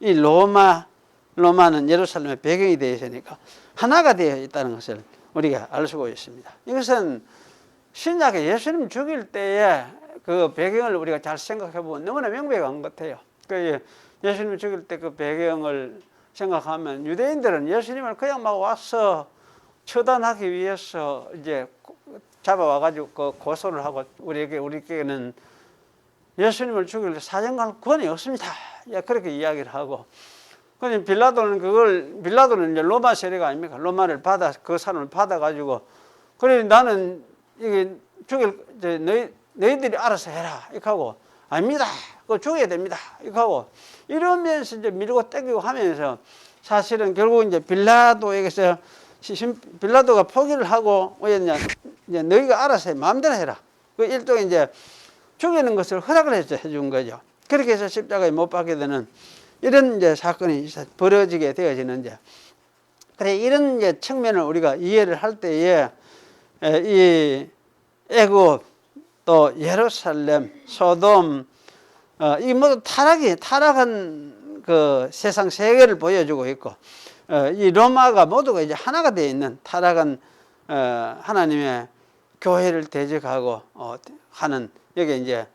이 로마는 예루살렘의 배경이 되어 있으니까 하나가 되어 있다는 것을 우리가 알 수가 있습니다. 이것은 신약에 예수님 죽일 때에 그 배경을 우리가 잘 생각해 보면 너무나 명백한 것 같아요. 그 예수님 죽일 때 그 배경을 생각하면 유대인들은 예수님을 그냥 막 와서 처단하기 위해서 이제 잡아와가지고 그 고소를 하고 우리에게는 예수님을 죽일 사정할 권이 없습니다. 그렇게 이야기를 하고, 그런데 빌라도는 이제 로마 세례가 아닙니까? 로마를 그 사람을 받아가지고, 그래 나는 이게 너희들이 알아서 해라 이렇게 하고, 아닙니다. 그거 죽여야 됩니다 이렇게 하고, 이러면서 이제 밀고 땡기고 하면서 사실은 결국 이제 빌라도에게서 빌라도가 포기를 하고 이제 너희가 알아서 해, 마음대로 해라. 그 일종의 이제 죽이는 것을 허락을 해준 거죠. 그렇게 해서 십자가에 못 박게 되는 이런 이제 사건이 벌어지게 되어지는 이제, 그래 이런 이제 측면을 우리가 이해를 할 때에 이 애굽 또 예루살렘, 소돔 이 모두 타락한 그 세상 세계를 보여주고 있고, 이 로마가 모두가 이제 하나가 되어 있는 타락한 하나님의 교회를 대적하고 하는, 여기 이제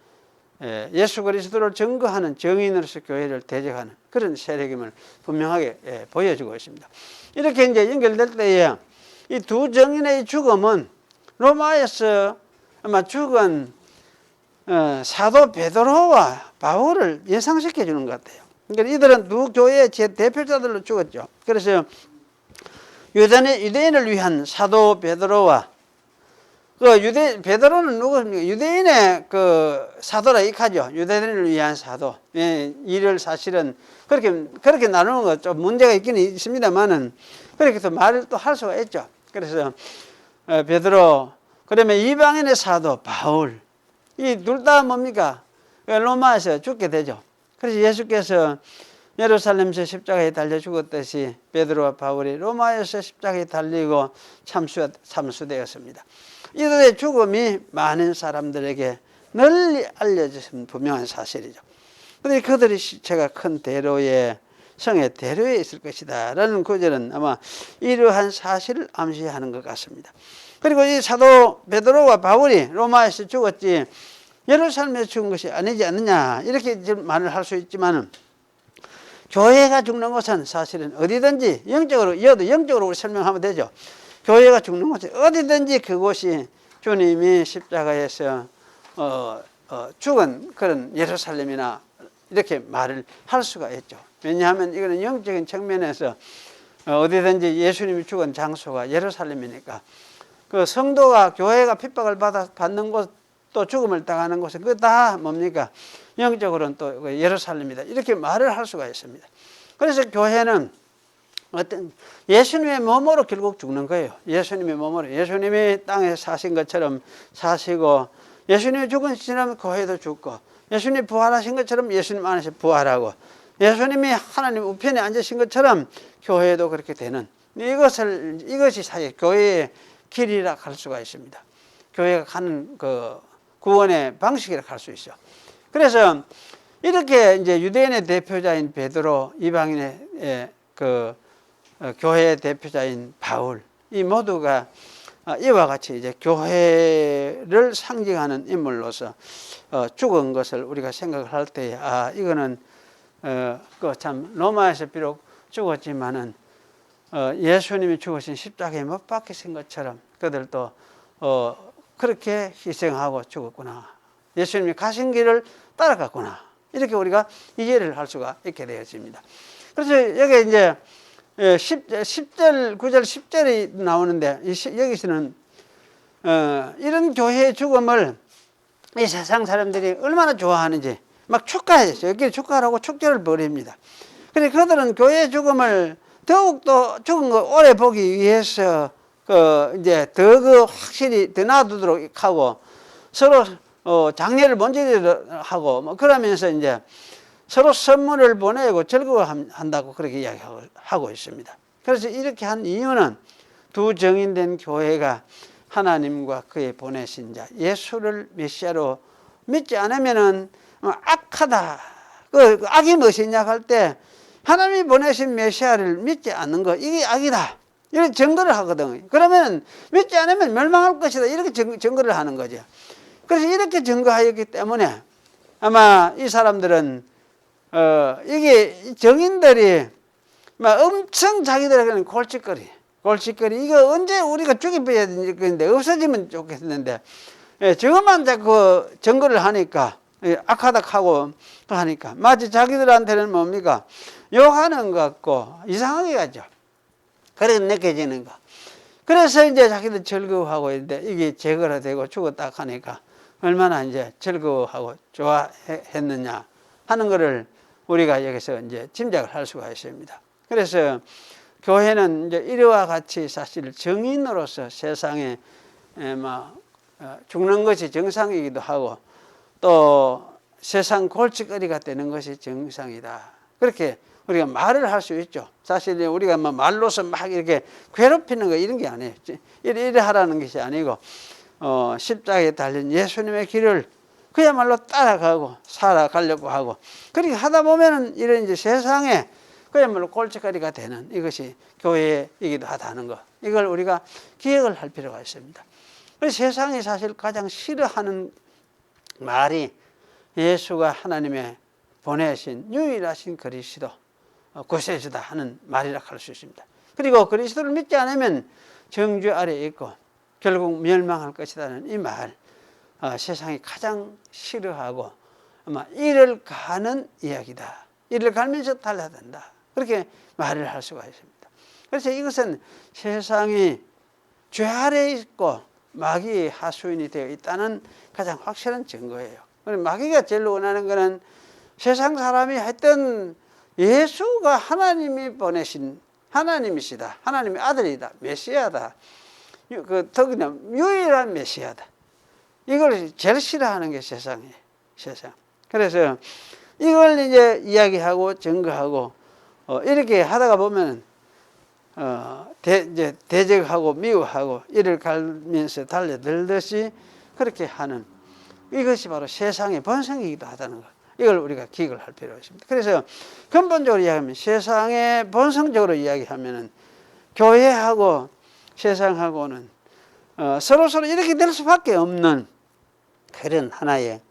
예수 그리스도를 증거하는 정인으로서 교회를 대적하는 그런 세력임을 분명하게 보여주고 있습니다. 이렇게 이제 연결될 때에 이 두 정인의 죽음은 로마에서 아마 죽은 사도 베드로와 바울을 연상시켜 주는 것 같아요. 그러니까 이들은 두 교회의 제 대표자들로 죽었죠. 그래서 유대인을 위한 사도 베드로와 베드로는 누구입니까? 유대인의 그 사도라 이카죠. 유대인을 위한 사도. 이를 사실은 그렇게 나누는 거 좀 문제가 있기는 있습니다만은 그렇게 또 말을 또 할 수가 있죠. 그래서 베드로, 그러면 이방인의 사도 바울, 이 둘 다 뭡니까? 로마에서 죽게 되죠. 그래서 예수께서 예루살렘에서 십자가에 달려 죽었듯이 베드로와 바울이 로마에서 십자가에 달리고 참수되었습니다. 이들의 죽음이 많은 사람들에게 널리 알려진 분명한 사실이죠. 그런데 그들의 시체가 큰 대로에, 성의 대로에 있을 것이다 라는 구절은 아마 이러한 사실을 암시하는 것 같습니다. 그리고 이 사도 베드로와 바울이 로마에서 죽었지 예루살렘에서 죽은 것이 아니지 않느냐, 이렇게 말을 할 수 있지만은, 교회가 죽는 것은 사실은 어디든지 영적으로 우리 설명하면 되죠. 교회가 죽는 곳이 어디든지 그곳이 주님이 십자가에서 죽은 그런 예루살렘이나 이렇게 말을 할 수가 있죠. 왜냐하면 이거는 영적인 측면에서 어디든지 예수님이 죽은 장소가 예루살렘이니까, 그 성도가 교회가 핍박을 받는 곳, 또 죽음을 당하는 곳은 그거 다 뭡니까? 영적으로는 또 예루살렘이다, 이렇게 말을 할 수가 있습니다. 그래서 교회는 어떤 예수님의 몸으로 결국 죽는 거예요. 예수님의 몸으로, 예수님이 땅에 사신 것처럼 사시고, 예수님이 죽은 시점 교회도 죽고, 예수님이 부활하신 것처럼 예수님 안에서 부활하고, 예수님이 하나님 우편에 앉으신 것처럼 교회도 그렇게 되는, 이것이 사실 교회의 길이라 할 수가 있습니다. 교회가 가는 그 구원의 방식이라 할 수 있죠. 그래서 이렇게 이제 유대인의 대표자인 베드로, 이방인의 그 교회의 대표자인 바울, 이 모두가 이와 같이 이제 교회를 상징하는 인물로서 죽은 것을 우리가 생각을 할 때, 이거는 그 참 로마에서 비록 죽었지만은 예수님이 죽으신 십자가에 못 박히신 것처럼 그들도 그렇게 희생하고 죽었구나, 예수님이 가신 길을 따라갔구나, 이렇게 우리가 이해를 할 수가 있게 되어집니다. 그래서 여기 이제 10절, 9절, 10절이 나오는데, 여기서는 이런 교회의 죽음을 이 세상 사람들이 얼마나 좋아하는지 막 축하했어요. 여기 축하하라고 축제를 벌입니다. 그래 그들은 교회의 죽음을 더욱더 죽은 거 오래 보기 위해서 이제 더 확실히 더 놔두도록 하고, 서로 장례를 먼저 하고 뭐 그러면서 이제 서로 선물을 보내고 즐거워한다고 그렇게 이야기하고 있습니다. 그래서 이렇게 한 이유는 두 정인된 교회가 하나님과 그의 보내신 자 예수를 메시아로 믿지 않으면은 악하다. 그 악이 무엇이냐 할 때 하나님이 보내신 메시아를 믿지 않는 거, 이게 악이다, 이렇게 증거를 하거든. 그러면 믿지 않으면 멸망할 것이다, 이렇게 증거를 하는 거죠. 그래서 이렇게 증거하였기 때문에 아마 이 사람들은 이게 정인들이 막 엄청 자기들에게는 골칫거리, 골칫거리 이거 언제 우리가 죽여봐야 되는데 없어지면 좋겠는데 저것만 자꾸 증거를 하니까 악하다하고 하니까 마치 자기들한테는 뭡니까 욕하는 것 같고 이상하게 가죠. 그래 느껴지는 거. 그래서 이제 자기들 즐거워하고 있는데 이게 제거가 되고 죽었다 하니까 얼마나 이제 즐거워하고 좋아했느냐 하는 것을 우리가 여기서 이제 짐작을 할 수가 있습니다. 그래서 교회는 이제 이와 같이 사실 정인으로서 세상에 막 죽는 것이 정상이기도 하고 또 세상 골칫거리가 되는 것이 정상이다. 그렇게 우리가 말을 할 수 있죠. 사실 우리가 뭐 말로서 막 이렇게 괴롭히는 거 이런 게 아니에요. 이래 하라는 것이 아니고 십자가에 달린 예수님의 길을 그야말로 따라가고 살아가려고 하고 그렇게 하다 보면은 이런 이제 세상에 그야말로 골칫거리가 되는 이것이 교회이기도 하다는 것. 이걸 우리가 기억을 할 필요가 있습니다. 그래서 세상이 사실 가장 싫어하는 말이 예수가 하나님의 보내신 유일하신 그리스도 구세주다 하는 말이라 할 수 있습니다. 그리고 그리스도를 믿지 않으면 정죄 아래에 있고 결국 멸망할 것이라는 이 말, 세상이 가장 싫어하고 아마 이를 가는 이야기다. 이를 갈면서 달라야 된다. 그렇게 말을 할 수가 있습니다. 그래서 이것은 세상이 죄 아래에 있고 마귀의 하수인이 되어 있다는 가장 확실한 증거예요. 마귀가 제일 원하는 것은 세상 사람이 했던 예수가 하나님이 보내신 하나님이시다. 하나님의 아들이다. 메시아다. 특히나 유일한 메시아다. 이걸 제일 싫어하는 게 세상이에요. 세상. 그래서 이걸 이제 이야기하고 증거하고 이렇게 하다가 보면 이제 대적하고 미워하고 이를 갈면서 달려들듯이 그렇게 하는 이것이 바로 세상의 본성이기도 하다는 것. 이걸 우리가 기억을 할 필요가 있습니다. 그래서 근본적으로 이야기하면 세상의 본성적으로 이야기하면은 교회하고 세상하고는 서로 이렇게 될 수밖에 없는 그런 하나의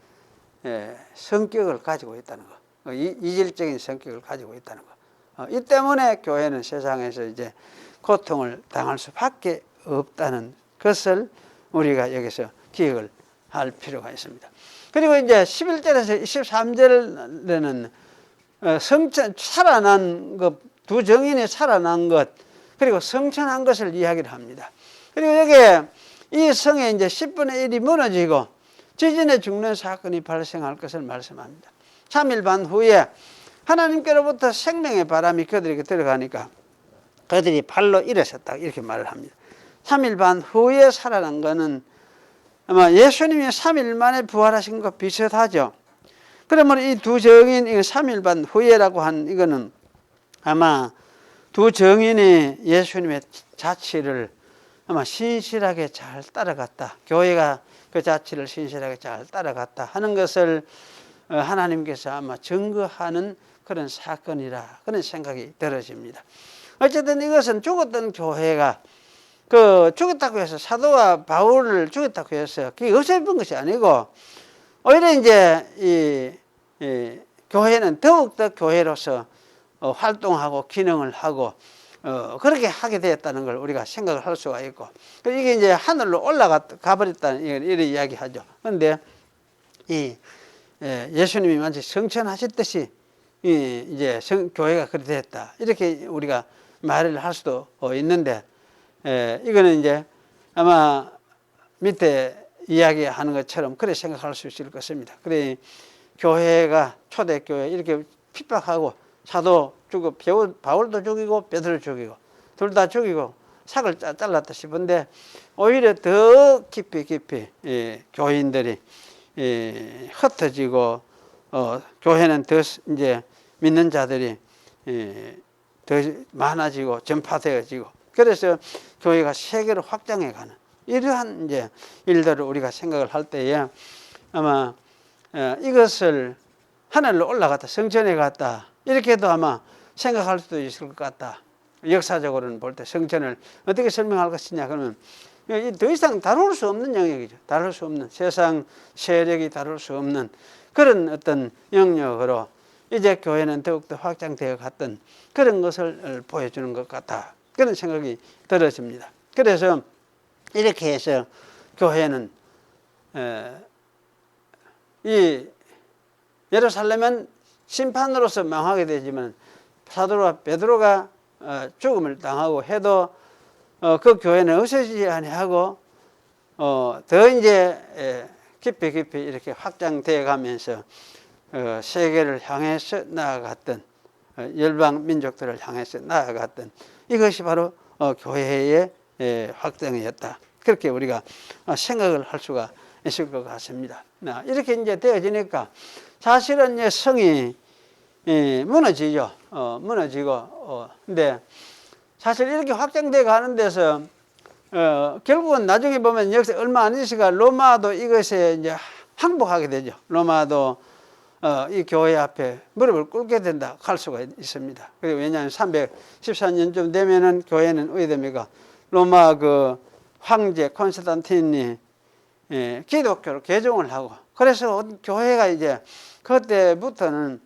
성격을 가지고 있다는 것. 이질적인 성격을 가지고 있다는 것. 이 때문에 교회는 세상에서 이제 고통을 당할 수밖에 없다는 것을 우리가 여기서 기억을 할 필요가 있습니다. 그리고 이제 11절에서 23절에는 성천, 살아난 것, 두 정인이 살아난 것, 그리고 성천한 것을 이야기를 합니다. 그리고 여기에 이 성에 이제 10분의 1이 무너지고 지진에 죽는 사건이 발생할 것을 말씀합니다. 3일 반 후에 하나님께로부터 생명의 바람이 그들에게 들어가니까 그들이 발로 일어섰다 이렇게 말을 합니다. 3일 반 후에 살아난 것은 아마 예수님이 3일 만에 부활하신 것 비슷하죠. 그러면 이 두 정인, 3일 반 후에라고 한 이거는 아마 두 정인이 예수님의 자취를 아마 신실하게 잘 따라갔다. 교회가 그 자취를 신실하게 잘 따라갔다 하는 것을 하나님께서 아마 증거하는 그런 사건이라 그런 생각이 들어집니다. 어쨌든 이것은 죽었던 교회가 죽였다고 해서 사도와 바울을 죽였다고 해서 그게 없애본 것이 아니고 오히려 이제 이 교회는 더욱더 교회로서 활동하고 기능을 하고 그렇게 하게 되었다는 걸 우리가 생각을 할 수가 있고 이게 이제 하늘로 올라가 버렸다는 이런 이야기하죠. 그런데 예수님이 마치 성천하셨듯이 이제 교회가 그렇게 됐다 이렇게 우리가 말을 할 수도 있는데 이거는 이제 아마 밑에 이야기하는 것처럼 그렇게 생각할 수 있을 것입니다. 그래 교회가 초대교회 이렇게 핍박하고 사도 죽이고 바울도 죽이고 베드로 죽이고 둘 다 죽이고 삭을 잘랐다 싶은데 오히려 더 깊이 교인들이 흩어지고 교회는 더 이제 믿는 자들이 더 많아지고 전파되어지고 그래서 교회가 세계로 확장해가는 이러한 이제 일들을 우리가 생각을 할 때에 아마 이것을 하늘로 올라갔다 성천에 갔다 이렇게도 아마 생각할 수도 있을 것 같다. 역사적으로는 볼 때 성천을 어떻게 설명할 것이냐 그러면 더 이상 다룰 수 없는 영역이죠. 다룰 수 없는 세상 세력이 다룰 수 없는 그런 어떤 영역으로 이제 교회는 더욱더 확장되어 갔던 그런 것을 보여주는 것 같다. 그런 생각이 들어집니다. 그래서 이렇게 해서 교회는 이 예루살렘은 심판으로서 망하게 되지만 사도 베드로가 죽음을 당하고 해도 그 교회는 없어지지 아니하고 더 이제 깊이 이렇게 확장되어 가면서 세계를 향해서 나아갔던 열방 민족들을 향해서 나아갔던 이것이 바로 교회의 확장이었다. 그렇게 우리가 생각을 할 수가 있을 것 같습니다. 이렇게 이제 되어지니까 사실은 이제 성이 무너지죠. 무너지고 근데 사실 이렇게 확장돼 가는 데서 결국은 나중에 보면 역사 얼마 안 있으니까 로마도 이것에 이제 항복하게 되죠. 로마도 이 교회 앞에 무릎을 꿇게 된다 할 수가 있습니다. 그리고 왜냐하면 314년쯤 되면은 교회는 어디 됩니까? 로마 그 황제 콘스탄틴이 기독교로 개종을 하고 그래서 교회가 이제 그때부터는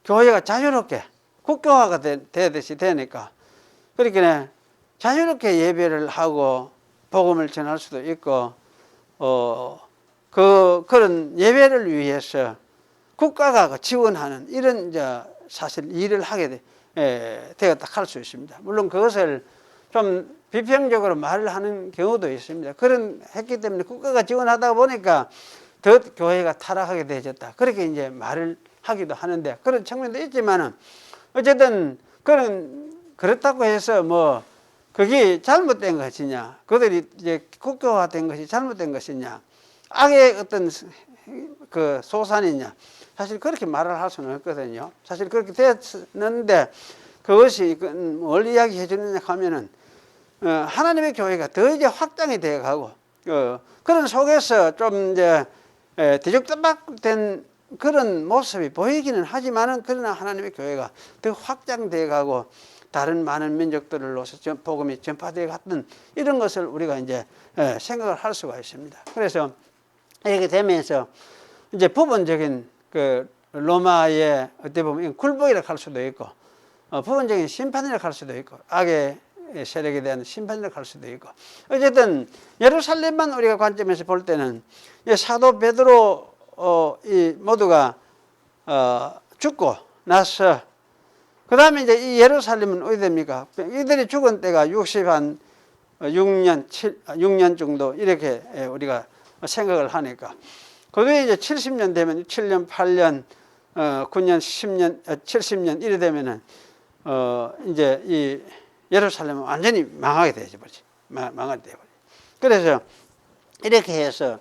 교회가 자유롭게 국교화가 되듯이 되니까 그렇게 자유롭게 예배를 하고 복음을 전할 수도 있고 그런 예배를 위해서 국가가 지원하는 이런 이제 사실 일을 하게 되었다 할 수 있습니다. 물론 그것을 좀 비평적으로 말을 하는 경우도 있습니다. 그런 했기 때문에 국가가 지원하다 보니까 더 교회가 타락하게 되어졌다. 그렇게 이제 말을 하기도 하는데 그런 측면도 있지만은 어쨌든 그렇다고 해서 뭐 그게 잘못된 것이냐, 그들이 이제 국교화된 것이 잘못된 것이냐, 악의 어떤 그 소산이냐, 사실 그렇게 말을 할 수는 없거든요. 사실 그렇게 됐는데 그것이 뭘 이야기해 주느냐 하면은 하나님의 교회가 더 이제 확장이 되어 가고 그런 속에서 좀 이제 뒤죽박죽된 그런 모습이 보이기는 하지만은 그러나 하나님의 교회가 더 확장되어 가고 다른 많은 민족들로서 복음이 전파되어 갔던 이런 것을 우리가 이제 생각을 할 수가 있습니다. 그래서 이렇게 되면서 이제 부분적인 그 로마의 어떻게 보면 굴복이라고 할 수도 있고 부분적인 심판이라고 할 수도 있고 악의 세력에 대한 심판이라고 할 수도 있고 어쨌든 예루살렘만 우리가 관점에서 볼 때는 사도 베드로 이 모두가 죽고 나서 그 다음에 이제 이 예루살렘은 어디 됩니까? 이들이 죽은 때가 6년 정도 이렇게 우리가 생각을 하니까 그 뒤에 이제 70년 되면 7년, 8년, 9년, 10년, 70년 이래 되면은 이제 이 예루살렘은 완전히 망하게 되어버리지. 망하게 되어버리지. 그래서 이렇게 해서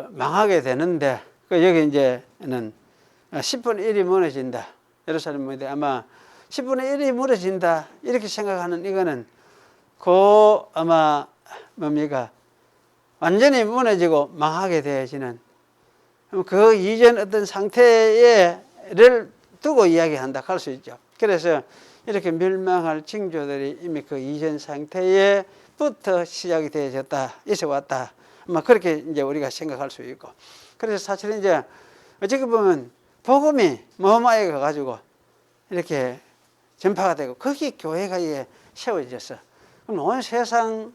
망하게 되는데 여기 이제는 10분의 1이 무너진다. 예루살렘에 아마 10분의 1이 무너진다 이렇게 생각하는 이거는 아마 뭡니까 완전히 무너지고 망하게 되어지는 그 이전 어떤 상태를 두고 이야기한다 할 수 있죠. 그래서 이렇게 멸망할 징조들이 이미 그 이전 상태에부터 시작이 되어졌다 있어 왔다 아마 그렇게 이제 우리가 생각할 수 있고 그래서 사실은 이제 어떻게 보면 복음이 머마에 가가지고 이렇게 전파가 되고 거기 교회가 세워졌어. 그럼 온 세상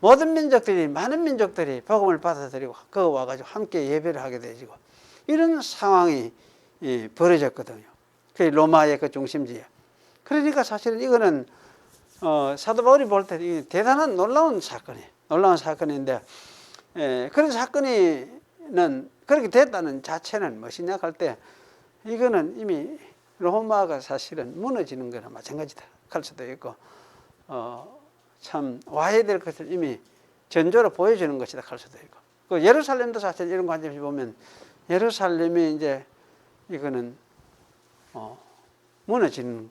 모든 민족들이 많은 민족들이 복음을 받아들이고 거기 와가지고 함께 예배를 하게 되지고 이런 상황이 벌어졌거든요. 그게 로마의 그 중심지에. 그러니까 사실은 이거는 사도 바울이 볼 때 대단한 놀라운 사건이에요. 놀라운 사건인데 그런 사건이는 그렇게 됐다는 자체는 무엇이냐 할 때 이거는 이미 로마가 사실은 무너지는 거나 마찬가지다 할 수도 있고 참 와야 될 것을 이미 전조로 보여주는 것이다 할 수도 있고 그 예루살렘도 사실 이런 관점에서 보면 예루살렘이 이제 이거는 무너지는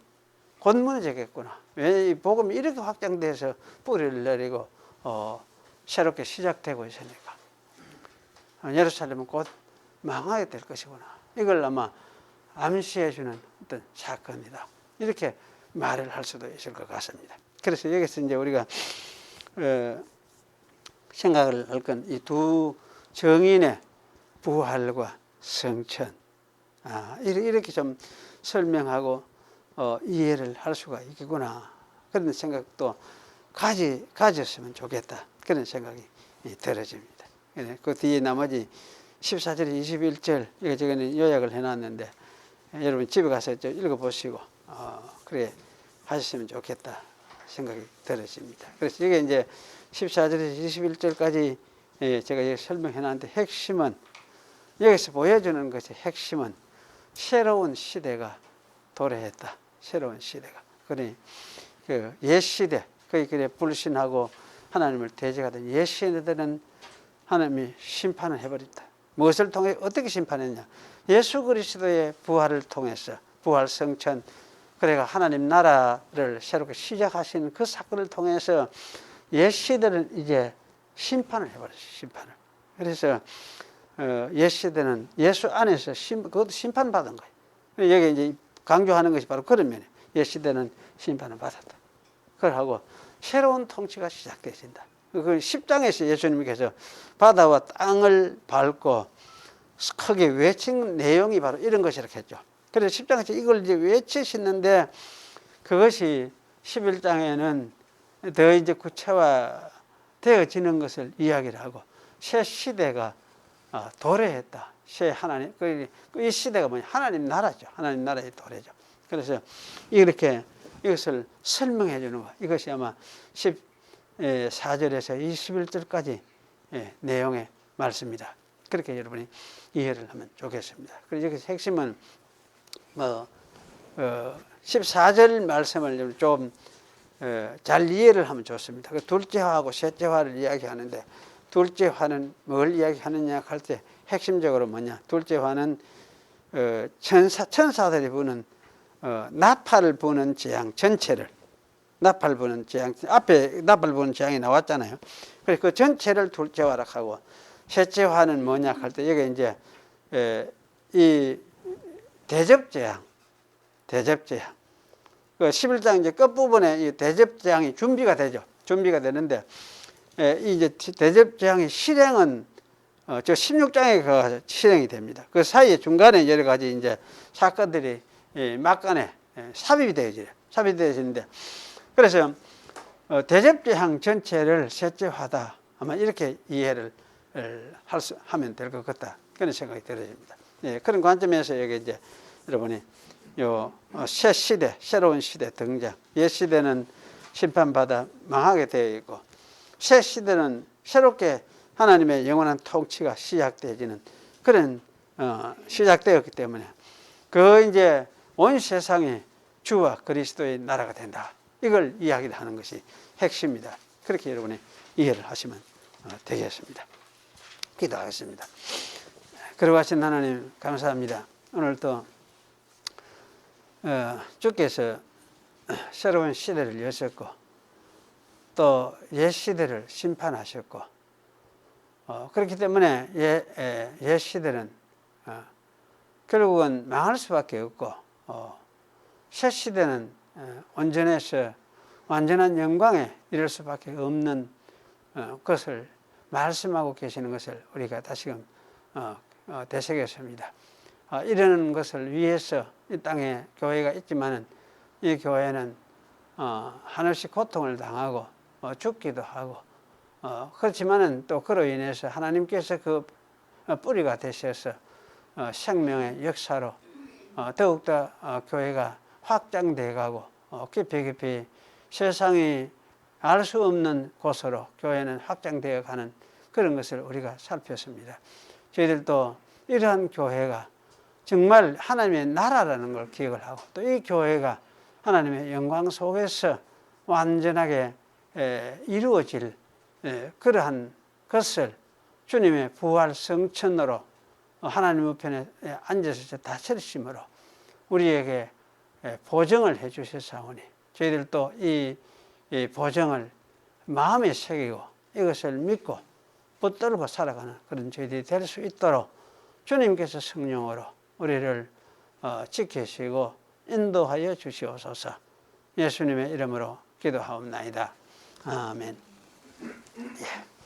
곧 무너지겠구나. 왜 이 복음이 이렇게 확장돼서 뿌리를 내리고 새롭게 시작되고 있으니까 예루살렘은 곧 망하게 될 것이구나. 이걸 아마 암시해주는 어떤 사건이다. 이렇게 말을 할 수도 있을 것 같습니다. 그래서 여기서 이제 우리가 생각을 할 건 이 두 정인의 부활과 성천 이렇게 좀 설명하고 이해를 할 수가 있겠구나. 그런 생각도 가졌으면 좋겠다. 그런 생각이 들어집니다. 그 뒤에 나머지 14절, 21절, 이거 저거는 요약을 해놨는데, 여러분 집에 가서 좀 읽어보시고, 그래 하셨으면 좋겠다 생각이 들어집니다. 그래서 이게 이제 14절에서 21절까지 제가 여기 설명해놨는데, 핵심은, 여기서 보여주는 것의 핵심은 새로운 시대가 도래했다. 새로운 시대가. 그러니 그 옛시대, 그래 불신하고 하나님을 대적하던 옛시대들은 하나님이 심판을 해버렸다. 무엇을 통해 어떻게 심판했냐? 예수 그리스도의 부활을 통해서, 부활 성천, 그래가 하나님 나라를 새롭게 시작하신 그 사건을 통해서 옛시대는 이제 심판을 해버렸어요. 심판을. 그래서 옛시대는 예수 안에서 그것도 심판받은 거예요. 여기 이제 강조하는 것이 바로 그런 면이에요. 옛시대는 심판을 받았다. 그걸 하고 새로운 통치가 시작되신다. 그 10장에서 예수님께서 바다와 땅을 밟고 크게 외친 내용이 바로 이런 것이라고 했죠. 그래서 10장에서 이걸 이제 외치시는데, 그것이 11장에는 더 이제 구체화되어지는 것을 이야기를 하고, 새 시대가 도래했다. 새 하나님, 이 시대가 뭐냐? 하나님 나라죠. 하나님 나라의 도래죠. 그래서 이렇게 이것을 설명해 주는 거. 이것이 아마 14절에서 21절까지 내용의 말씀이다. 그렇게 여러분이 이해를 하면 좋겠습니다. 그래서 여기서 핵심은 14절 말씀을 좀 잘 이해를 하면 좋습니다. 그 둘째화하고 셋째화를 이야기하는데, 둘째화는 뭘 이야기하느냐 할 때 핵심적으로 뭐냐? 둘째화는 천사들이 부는 나팔을 부는 재앙 전체를, 나팔 부는 재앙, 앞에 나팔 부는 재앙이 나왔잖아요. 그래서 그 전체를 둘째화라 하고, 셋째화는 뭐냐 할 때 여기 이제 이 대접재앙, 그 11장 이제 끝부분에 이 대접재앙이 준비가 되죠. 준비가 되는데, 이제 대접재앙의 실행은 저 16장에 그 실행이 됩니다. 그 사이에 중간에 여러 가지 이제 사건들이 막간에 삽입이 되어지는데, 그래서 대접재앙 전체를 셋째화다. 아마 이렇게 이해를 하면 될 것 같다. 그런 생각이 들어집니다. 그런 관점에서 여기 이제 여러분이 새 시대, 새로운 시대 등장. 옛 시대는 심판받아 망하게 되어 있고, 새 시대는 새롭게 하나님의 영원한 통치가 시작되어지는 그런 시작되었기 때문에, 그 이제 온 세상이 주와 그리스도의 나라가 된다. 이걸 이야기를 하는 것이 핵심이다. 그렇게 여러분이 이해를 하시면 되겠습니다. 기도하겠습니다. 그러고 하신 하나님 감사합니다. 오늘 또 주께서 새로운 시대를 여셨고, 또 옛 시대를 심판하셨고, 그렇기 때문에 옛 시대는 결국은 망할 수밖에 없고, 새 시대는 온전해서 완전한 영광에 이를 수밖에 없는 것을 말씀하고 계시는 것을 우리가 다시금 되새겼습니다. 이러는 것을 위해서 이 땅에 교회가 있지만은, 이 교회는 하늘씩 고통을 당하고 죽기도 하고, 그렇지만은 또 그로 인해서 하나님께서 그 뿌리가 되셔서 생명의 역사로 더욱더 교회가 확장돼 가고, 깊이 세상이 알 수 없는 곳으로 교회는 확장되어 가는 그런 것을 우리가 살폈습니다. 저희들도 이러한 교회가 정말 하나님의 나라라는 걸 기억을 하고, 또 이 교회가 하나님의 영광 속에서 완전하게 이루어질 그러한 것을 주님의 부활 성천으로 하나님 우편에 앉아서 다스리심으로 우리에게 보증을 해 주셨사오니, 저희들도 이 보증을 마음에 새기고 이것을 믿고 붙들고 살아가는 그런 저희들이 될 수 있도록 주님께서 성령으로 우리를 지키시고 인도하여 주시옵소서. 예수님의 이름으로 기도하옵나이다. 아멘. 예.